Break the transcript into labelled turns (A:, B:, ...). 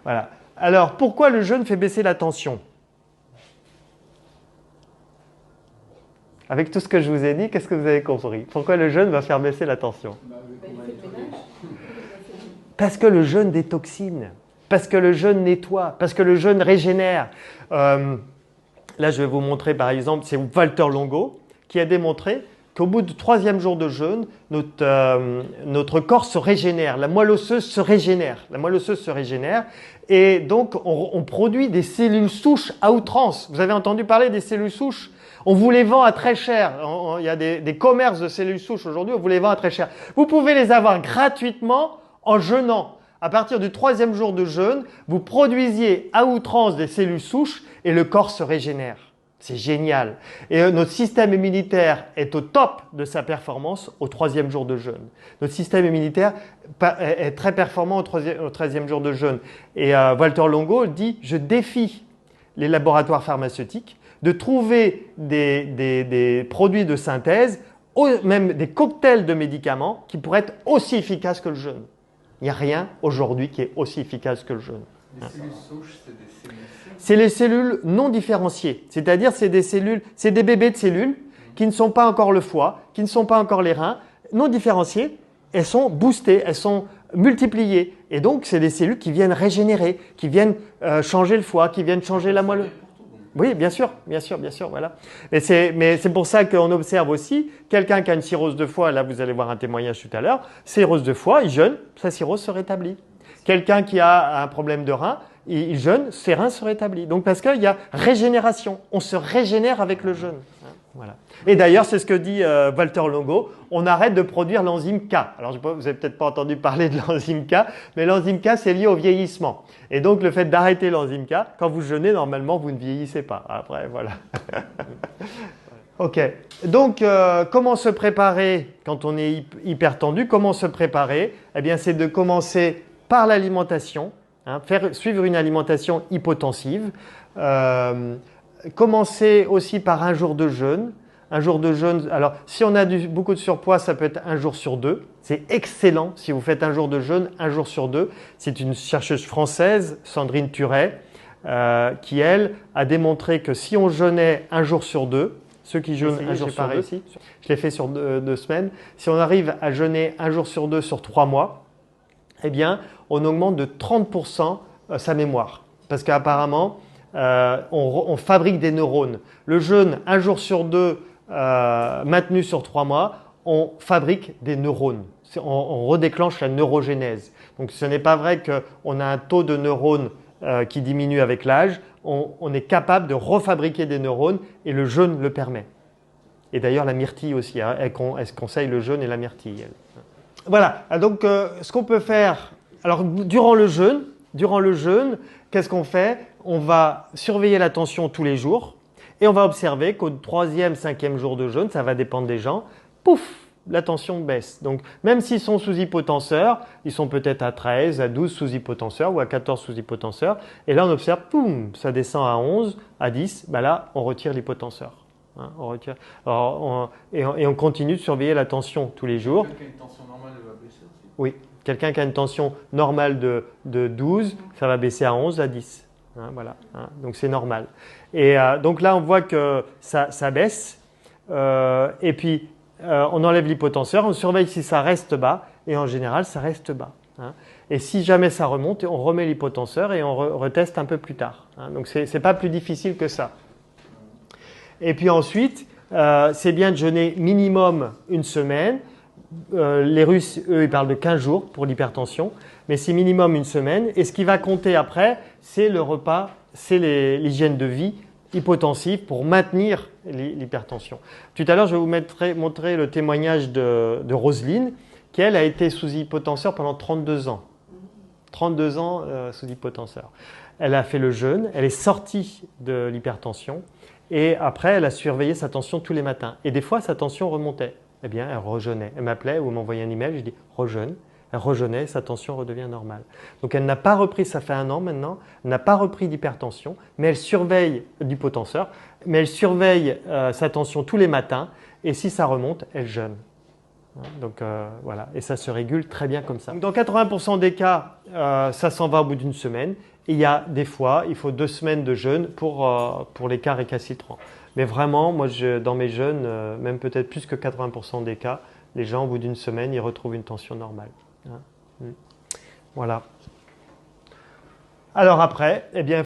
A: Voilà. Alors, pourquoi le jeûne fait baisser la tension? Avec tout ce que je vous ai dit, qu'est-ce que vous avez compris? Pourquoi le jeûne va faire baisser la tension? Parce que le jeûne détoxine, parce que le jeûne nettoie, parce que le jeûne régénère. Là, je vais vous montrer par exemple, c'est Walter Longo qui a démontré qu'au bout du 3e jour de jeûne, notre corps se régénère, la moelle osseuse se régénère. La moelle osseuse se régénère et donc on produit des cellules souches à outrance. Vous avez entendu parler des cellules souches? On vous les vend à très cher. Il y a des commerces de cellules souches aujourd'hui, on vous les vend à très cher. Vous pouvez les avoir gratuitement en jeûnant. À partir du 3e jour de jeûne, vous produisiez à outrance des cellules souches et le corps se régénère. C'est génial. Et notre système immunitaire est au top de sa performance au 3e jour de jeûne. Notre système immunitaire est très performant au 13e jour de jeûne. Et Walter Longo dit « Je défie les laboratoires pharmaceutiques de trouver des produits de synthèse, même des cocktails de médicaments qui pourraient être aussi efficaces que le jeûne. » Il n'y a rien aujourd'hui qui est aussi efficace que le jeûne.
B: Les cellules souches, c'est des cellules souches?
A: C'est les cellules non différenciées. C'est-à-dire c'est des bébés de cellules qui ne sont pas encore le foie, qui ne sont pas encore les reins, non différenciées. Elles sont boostées, elles sont multipliées. Et donc, c'est des cellules qui viennent régénérer, qui viennent changer le foie, qui viennent changer la moelle. Oui, bien sûr, voilà. Mais c'est pour ça qu'on observe aussi quelqu'un qui a une cirrhose de foie, là vous allez voir un témoignage tout à l'heure, cirrhose de foie, il jeûne, sa cirrhose se rétablit. Quelqu'un qui a un problème de rein, il jeûne, ses reins se rétablissent. Donc parce qu'il y a régénération, on se régénère avec le jeûne. Voilà. Et d'ailleurs, c'est ce que dit Walter Longo, on arrête de produire l'enzyme K. Alors, vous n'avez peut-être pas entendu parler de l'enzyme K, mais l'enzyme K, c'est lié au vieillissement. Et donc, le fait d'arrêter l'enzyme K, quand vous jeûnez, normalement, vous ne vieillissez pas. Après, voilà. Ok. Donc, comment se préparer quand on est hyper tendu? Comment se préparer? Eh bien, c'est de commencer par l'alimentation, suivre une alimentation hypotensive. Commencer aussi par un jour de jeûne. Un jour de jeûne, alors si on a beaucoup de surpoids, ça peut être un jour sur 2. C'est excellent si vous faites un jour de jeûne, un jour sur 2. C'est une chercheuse française, Sandrine Turet, qui elle a démontré que si on jeûnait un jour sur 2, ceux qui jeûnent un jour sur 2, je l'ai fait sur 2 semaines, si on arrive à jeûner un jour sur 2 sur 3 mois, eh bien on augmente de 30% sa mémoire. Parce qu'apparemment, on fabrique des neurones. Le jeûne un jour sur 2 maintenu sur 3 mois, on fabrique des neurones. On redéclenche la neurogénèse. Donc ce n'est pas vrai qu'on a un taux de neurones qui diminue avec l'âge. On est capable de refabriquer des neurones et le jeûne le permet. Et d'ailleurs la myrtille aussi, elle conseille le jeûne et la myrtille. Voilà, donc ce qu'on peut faire, alors durant le jeûne, qu'est-ce qu'on fait? On va surveiller la tension tous les jours et on va observer qu'au 3e, 5e jour de jeûne, ça va dépendre des gens, pouf, la tension baisse. Donc même s'ils sont sous hypotenseur, ils sont peut-être à 13, à 12 sous hypotenseur ou à 14 sous hypotenseur. Et là on observe, poum, ça descend à 11, à 10, ben là on retire l'hypotenseur. On retire. Alors, et on continue de surveiller la tension tous les jours.
B: Quelqu'un qui a une tension normale, elle va baisser aussi?
A: Oui, quelqu'un qui a une tension normale de 12, ça va baisser à 11, à 10. Voilà, donc c'est normal. Et donc là, on voit que ça baisse. Et puis, on enlève l'hypotenseur, on surveille si ça reste bas. Et en général, ça reste bas. Et si jamais ça remonte, on remet l'hypotenseur et on reteste un peu plus tard. Donc, ce n'est pas plus difficile que ça. Et puis ensuite, c'est bien de jeûner minimum une semaine. Les Russes, eux, ils parlent de 15 jours pour l'hypertension, mais c'est minimum une semaine. Et ce qui va compter après, c'est le repas, c'est l'hygiène de vie hypotensive pour maintenir l'hypertension. Tout à l'heure, je vais vous montrer le témoignage de Roselyne, qui elle a été sous hypotenseur pendant 32 ans. 32 ans sous hypotenseur. Elle a fait le jeûne, elle est sortie de l'hypertension et après, elle a surveillé sa tension tous les matins. Et des fois, sa tension remontait. Eh bien, elle rejeûnait. Elle m'appelait ou m'envoyait un email, je dis rejeûne. Elle rejeûnait, sa tension redevient normale. Donc, elle n'a pas repris, ça fait 1 an maintenant, elle n'a pas repris d'hypertension, mais elle surveille l'hypotenseur, mais elle surveille sa tension tous les matins et si ça remonte, elle jeûne. Donc voilà, et ça se régule très bien comme ça. Donc, dans 80% des cas, ça s'en va au bout d'une semaine. Et il y a des fois, il faut 2 semaines de jeûne pour les cas récalcitrants. Mais vraiment, moi, dans mes jeûnes, même peut-être plus que 80% des cas, les gens, au bout d'une semaine, ils retrouvent une tension normale. Voilà. Alors après, eh bien,